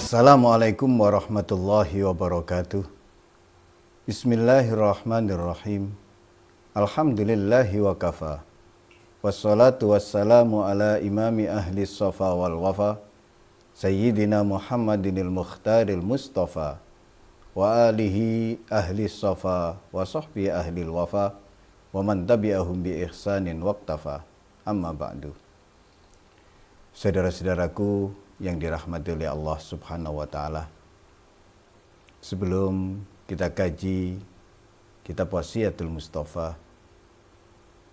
Assalamualaikum warahmatullahi wabarakatuh. Bismillahirrahmanirrahim. Alhamdulillahi wa kafa. Wassalatu wassalamu ala imami ahli safa wal wafa, Sayyidina Muhammadinil Mukhtaril Mustafa, wa alihi ahli safa wa sahbi ahli wafa, wa man tabi'ahum bi ihsanin waqtafa. Amma ba'du. Saudara-saudaraku yang dirahmati oleh Allah Subhanahu wa taala. Sebelum kita kaji kitab Wasiyatul Mustafa,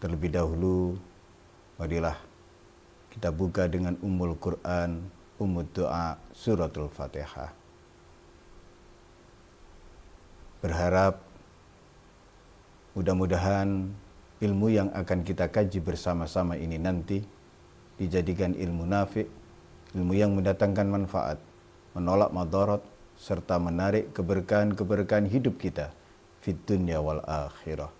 terlebih dahulu marilah kita buka dengan Ummul Quran, Ummud Doa, Suratul Fatihah. Berharap mudah-mudahan ilmu yang akan kita kaji bersama-sama ini nanti dijadikan ilmu nafi', ilmu yang mendatangkan manfaat, menolak madarat, serta menarik keberkahan-keberkahan hidup kita fid dunya wal akhirah.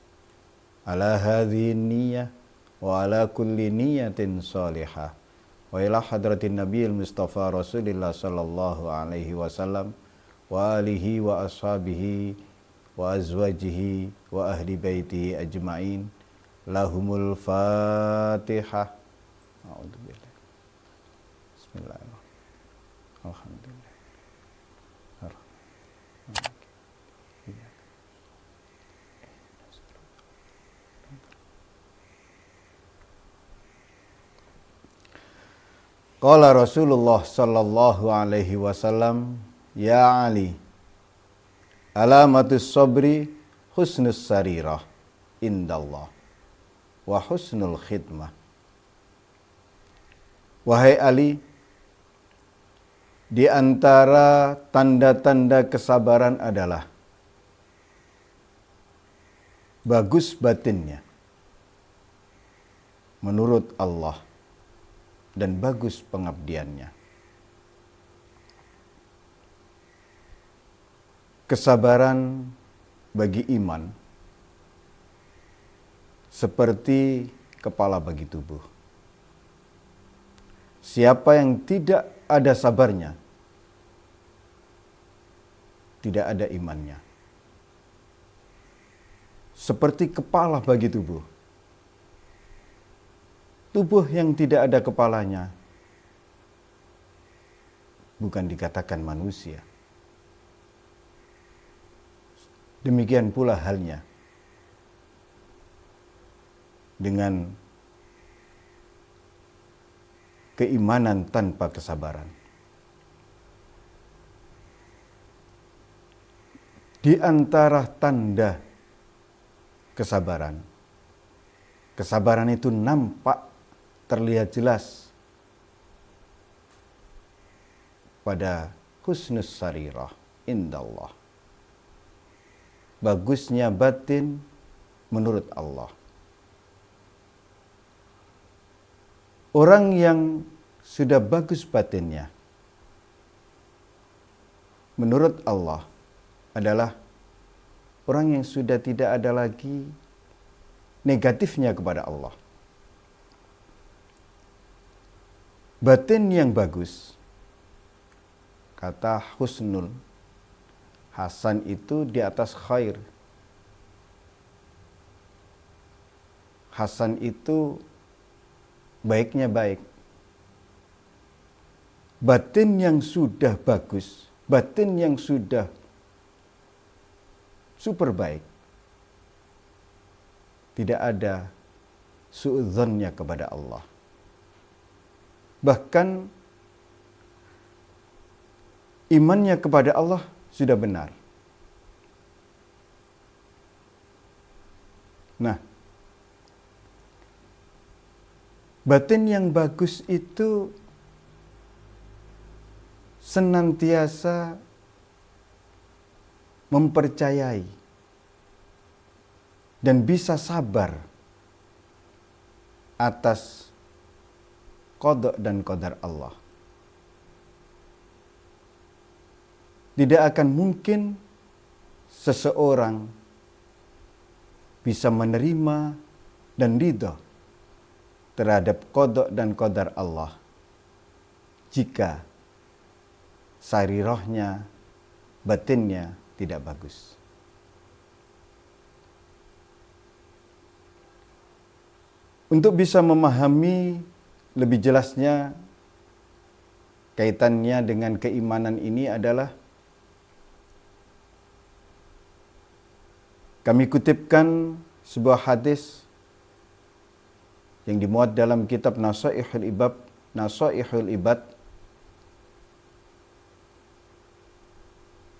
Ala hadhihi niyyah wa ala kulli niyatin salihah. Wa ila hadratin nabiyil mustafa Rasulillah sallallahu alaihi wasallam wa alihi wa ashabihi wa azwajihi wa ahli baitihi ajma'in. Lahumul Fatihah. A'udzubillah. Bismillahirrahmanirrahim. Alhamdulillah. Qala Rasulullah sallallahu alaihi wasallam, ya Ali, alamatus sabri husnus sarirah indallah wa husnul khidmah. Wahai Ali, di antara tanda-tanda kesabaran adalah bagus batinnya menurut Allah dan bagus pengabdiannya. Kesabaran bagi iman seperti kepala bagi tubuh. Siapa yang tidak ada sabarnya, tidak ada imannya. Seperti kepala bagi tubuh. Tubuh yang tidak ada kepalanya bukan dikatakan manusia. Demikian pula halnya dengan keimanan tanpa kesabaran. Di antara tanda kesabaran, kesabaran itu nampak, terlihat jelas pada husnus sarirah indallah. Bagusnya batin menurut Allah. Orang yang sudah bagus batinnya menurut Allah adalah orang yang sudah tidak ada lagi negatifnya kepada Allah. Batin yang bagus, kata husnul, hasan itu di atas khair. Hasan itu baiknya baik. Batin yang sudah bagus, batin yang sudah super baik, tidak ada suudzonnya kepada Allah. Bahkan imannya kepada Allah sudah benar. Nah, batin yang bagus itu senantiasa mempercayai dan bisa sabar atas qada dan qadar Allah. Tidak akan mungkin seseorang bisa menerima dan ridha terhadap qada dan qadar Allah jika sarirahnya, batinnya tidak bagus. Untuk bisa memahami lebih jelasnya kaitannya dengan keimanan ini adalah kami kutipkan sebuah hadis yang dimuat dalam kitab Nasaihul Ibad.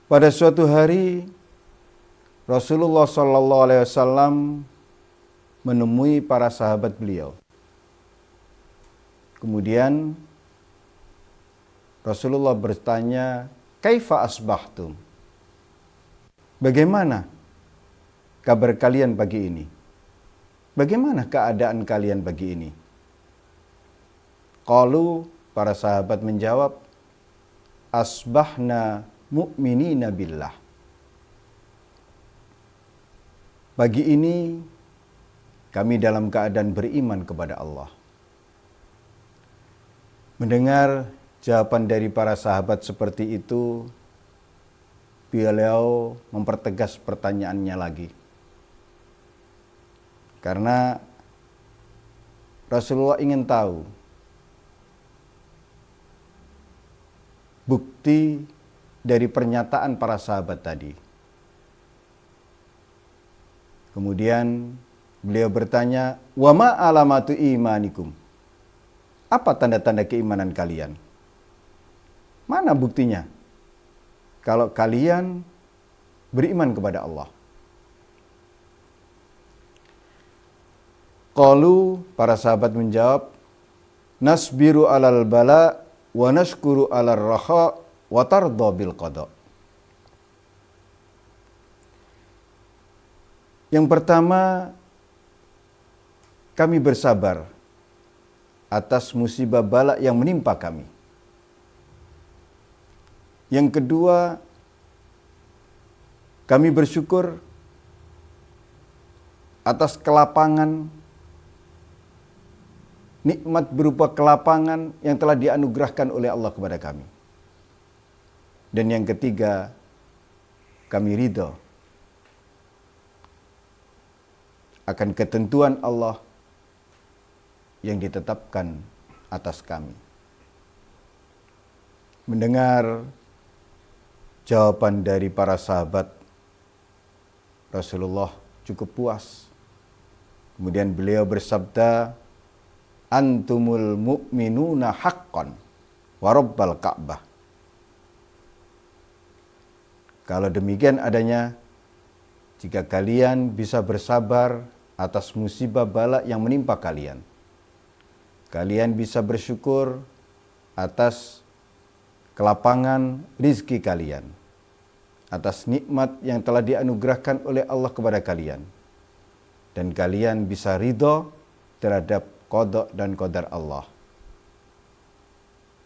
Pada suatu hari Rasulullah sallallahu alaihi wasallam menemui para sahabat beliau. Kemudian Rasulullah bertanya, "Kaifa asbahtum?" Bagaimana kabar kalian pagi ini? Bagaimana keadaan kalian pagi ini? Qalu, para sahabat menjawab, "Asbahna mu'minina billah." Pagi ini kami dalam keadaan beriman kepada Allah. Mendengar jawaban dari para sahabat seperti itu, beliau mempertegas pertanyaannya lagi. Karena Rasulullah ingin tahu bukti dari pernyataan para sahabat tadi. Kemudian beliau bertanya, "Wa ma alamatu imanikum?" Apa tanda-tanda keimanan kalian? Mana buktinya? Kalau kalian beriman kepada Allah. Qalu, para sahabat menjawab, "Nasbiru alal bala wa nashkuru alal raha wa tardha bil qada." Yang pertama, kami bersabar atas musibah bala yang menimpa kami. Yang kedua, kami bersyukur atas kelapangan, nikmat berupa kelapangan yang telah dianugerahkan oleh Allah kepada kami. Dan yang ketiga, kami ridho akan ketentuan Allah yang ditetapkan atas kami. Mendengar jawaban dari para sahabat, Rasulullah cukup puas. Kemudian beliau bersabda, "Antumul mu'minuna haqqan wa rabbal Ka'bah." Kalau demikian adanya, jika kalian bisa bersabar atas musibah bala yang menimpa kalian, kalian bisa bersyukur atas kelapangan rizki kalian, atas nikmat yang telah dianugerahkan oleh Allah kepada kalian, dan kalian bisa ridho terhadap qada dan qadar Allah.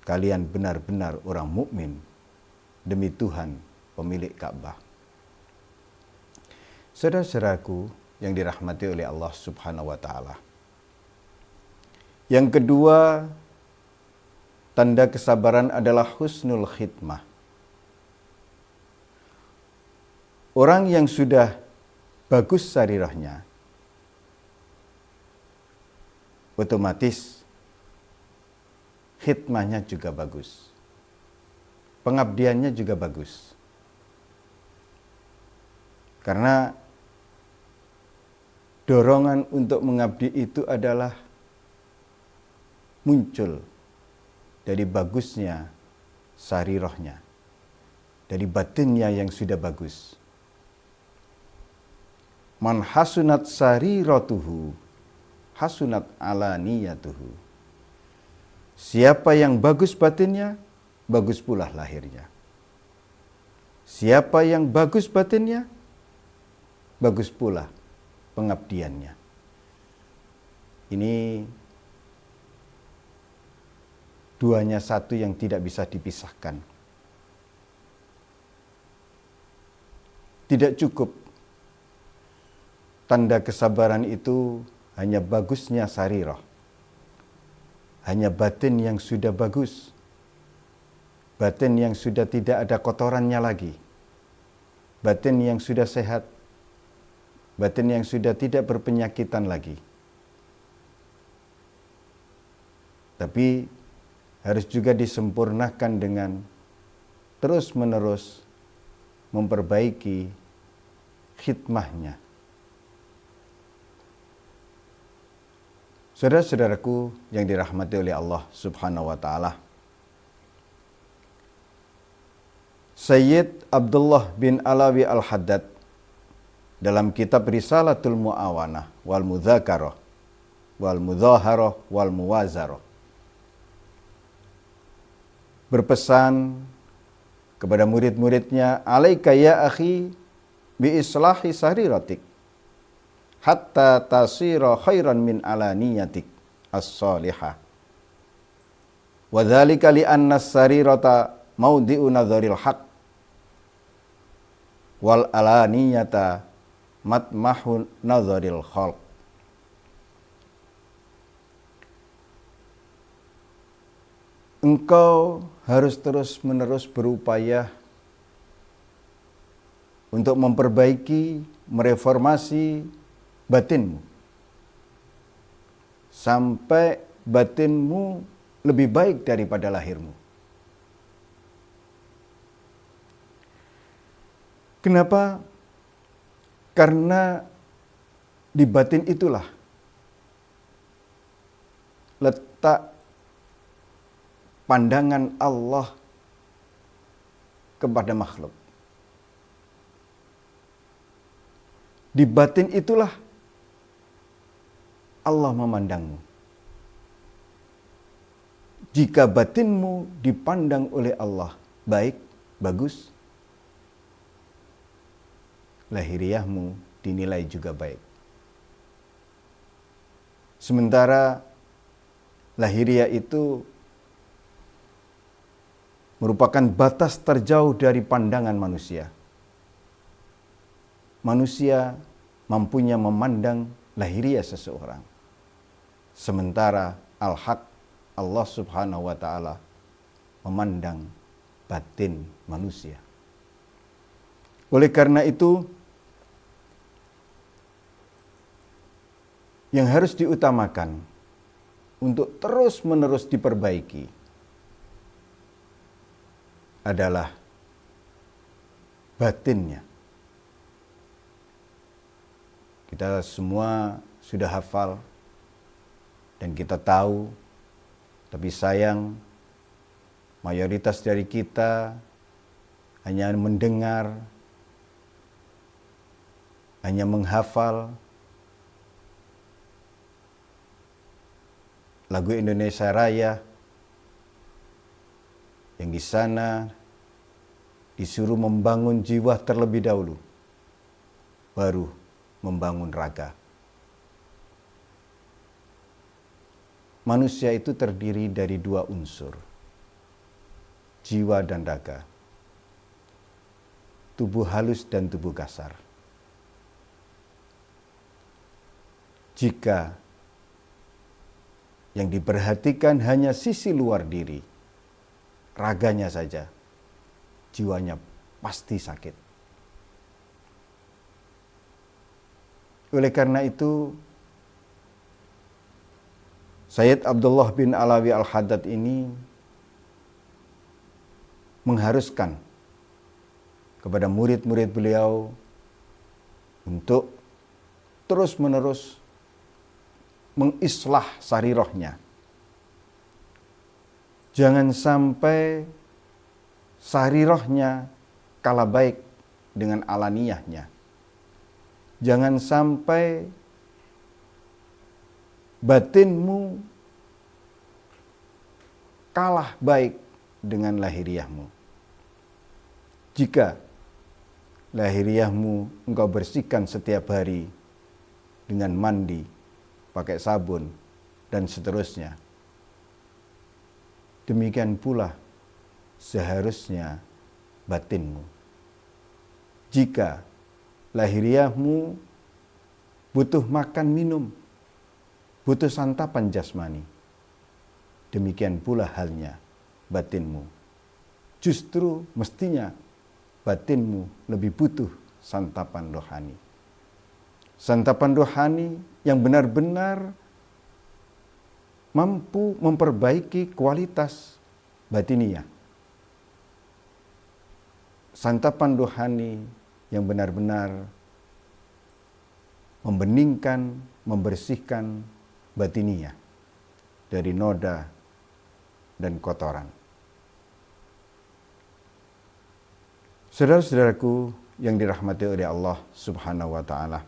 Kalian benar-benar orang mukmin demi Tuhan pemilik Ka'bah. Saudara-saudaraku yang dirahmati oleh Allah Subhanahu wa taala. Yang kedua, tanda kesabaran adalah husnul khidmah. Orang yang sudah bagus sarirahnya, otomatis khidmahnya juga bagus. Pengabdiannya juga bagus. Karena dorongan untuk mengabdi itu adalah muncul dari bagusnya sarirahnya, dari batinnya yang sudah bagus. Man hasunat sariratuhu hasunat alaniyatuhu. Siapa yang bagus batinnya, bagus pula lahirnya. Siapa yang bagus batinnya, bagus pula pengabdiannya. Ini duanya satu yang tidak bisa dipisahkan. Tidak cukup tanda kesabaran itu hanya bagusnya sarirah, hanya batin yang sudah bagus. batin yang sudah tidak ada kotorannya lagi, batin yang sudah sehat, batin yang sudah tidak berpenyakitan lagi. Tapi harus juga disempurnakan dengan terus-menerus memperbaiki khidmahnya. Saudara-saudaraku yang dirahmati oleh Allah Subhanahu wa taala. Sayyid Abdullah bin Alawi Al-Haddad dalam kitab Risalatul Mu'awanah wal Mudzakarah wal Mudzaharah wal Muwazarah berpesan kepada murid-muridnya, alaika ya akhi bi islahi sariratik hatta tasira khairan min alaniyatik as-salihah. Wa dzalika li anna as-sarirata maudi'u nadharil haqq wal alaniyata matmahu nadharil khalq. Engkau harus terus-menerus berupaya untuk memperbaiki, mereformasi batinmu sampai batinmu lebih baik daripada lahirmu. Kenapa? Karena di batin itulah letak pandangan Allah kepada makhluk. Di batin itulah Allah memandangmu. Jika batinmu dipandang oleh Allah baik, bagus, lahiriahmu dinilai juga baik. Sementara lahiriah itu merupakan batas terjauh dari pandangan manusia. Manusia mampunya memandang lahiriah seseorang. Sementara al-haq, Allah Subhanahu wa ta'ala memandang batin manusia. Oleh karena itu, yang harus diutamakan untuk terus-menerus diperbaiki adalah batinnya. Kita semua sudah hafal dan kita tahu, tapi sayang mayoritas dari kita hanya mendengar, hanya menghafal lagu Indonesia Raya yang di sana disuruh membangun jiwa terlebih dahulu, baru membangun raga. Manusia itu terdiri dari dua unsur, jiwa dan raga, tubuh halus dan tubuh kasar. Jika yang diperhatikan hanya sisi luar diri, raganya saja, jiwanya pasti sakit. Oleh karena itu, Sayyid Abdullah bin Alawi Al-Haddad ini mengharuskan kepada murid-murid beliau untuk terus-menerus mengislah sarirahnya. Jangan sampai sarirahnya kalah baik dengan alaniyahnya. Jangan sampai batinmu kalah baik dengan lahiriahmu. Jika lahiriahmu engkau bersihkan setiap hari dengan mandi, pakai sabun, dan seterusnya, demikian pula seharusnya batinmu. Jika lahiriahmu butuh makan minum, butuh santapan jasmani, demikian pula halnya batinmu. justru mestinya batinmu lebih butuh santapan rohani. Santapan rohani yang benar-benar mampu memperbaiki kualitas batiniyah. Santapan rohani yang benar-benar membeningkan, membersihkan batiniyah dari noda dan kotoran. Saudara-saudaraku yang dirahmati oleh Allah Subhanahu wa taala.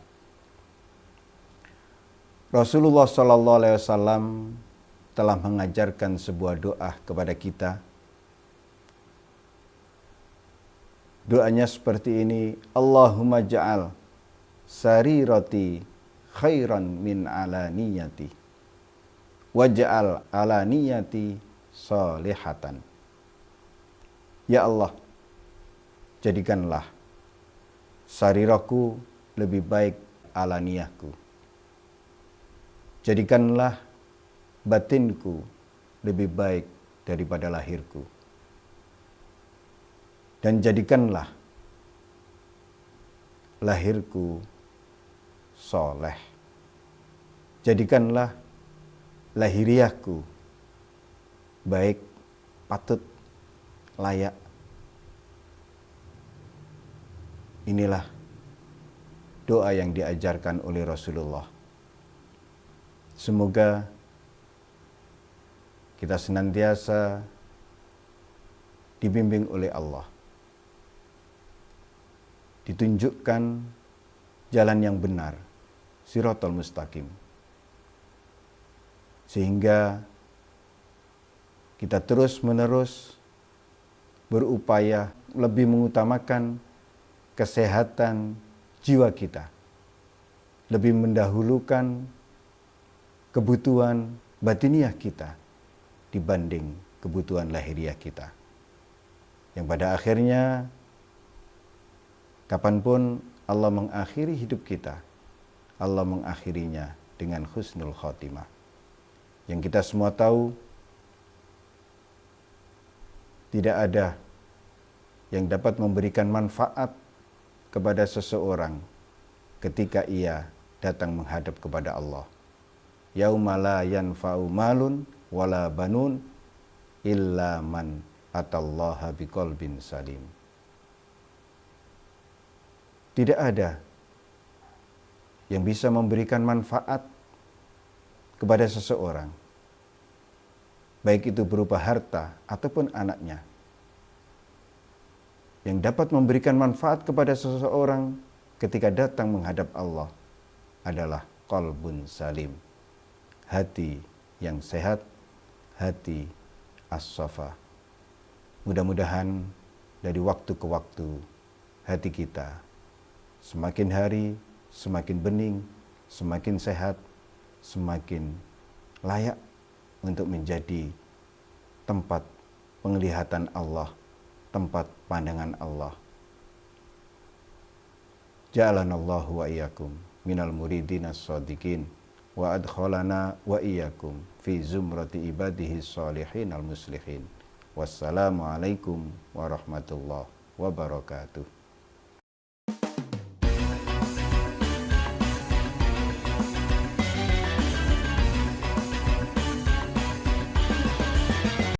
Rasulullah sallallahu alaihi wasallam telah mengajarkan sebuah doa kepada kita. Doanya seperti ini, Allahumma ja'al sarirati khairan min alaniyati waj'al alaniyati salihatan. Ya Allah, jadikanlah sariraku lebih baik alaniyahku. Jadikanlah batinku lebih baik daripada lahirku. Dan jadikanlah lahirku soleh. Jadikanlah lahiriahku baik, patut, layak. Inilah doa yang diajarkan oleh Rasulullah. Semoga kita senantiasa dibimbing oleh Allah, ditunjukkan jalan yang benar, Shiratal Mustaqim, sehingga kita terus-menerus berupaya lebih mengutamakan kesehatan jiwa kita, lebih mendahulukan kebutuhan batiniah kita dibanding kebutuhan lahiriah kita. Yang pada akhirnya, kapanpun Allah mengakhiri hidup kita, Allah mengakhirinya dengan husnul khotimah. Yang kita semua tahu, tidak ada yang dapat memberikan manfaat kepada seseorang ketika ia datang menghadap kepada Allah. Yauma la yanfa'u malun wala banun illa man atallaha biqalbin salim. Tidak ada yang bisa memberikan manfaat kepada seseorang, baik itu berupa harta ataupun anaknya, yang dapat memberikan manfaat kepada seseorang ketika datang menghadap Allah adalah qalbun salim, hati yang sehat, hati as-safa. Mudah-mudahan dari waktu ke waktu hati kita semakin hari semakin bening, semakin sehat, semakin layak untuk menjadi tempat penglihatan Allah, tempat pandangan Allah. Ja'alanallahu wa iyyakum minal muridina shadiqin wa adkhalana wa iyyakum fi zumrati ibadihi shalihin al muslihin. Wassalamualaikum warahmatullahi wabarakatuh.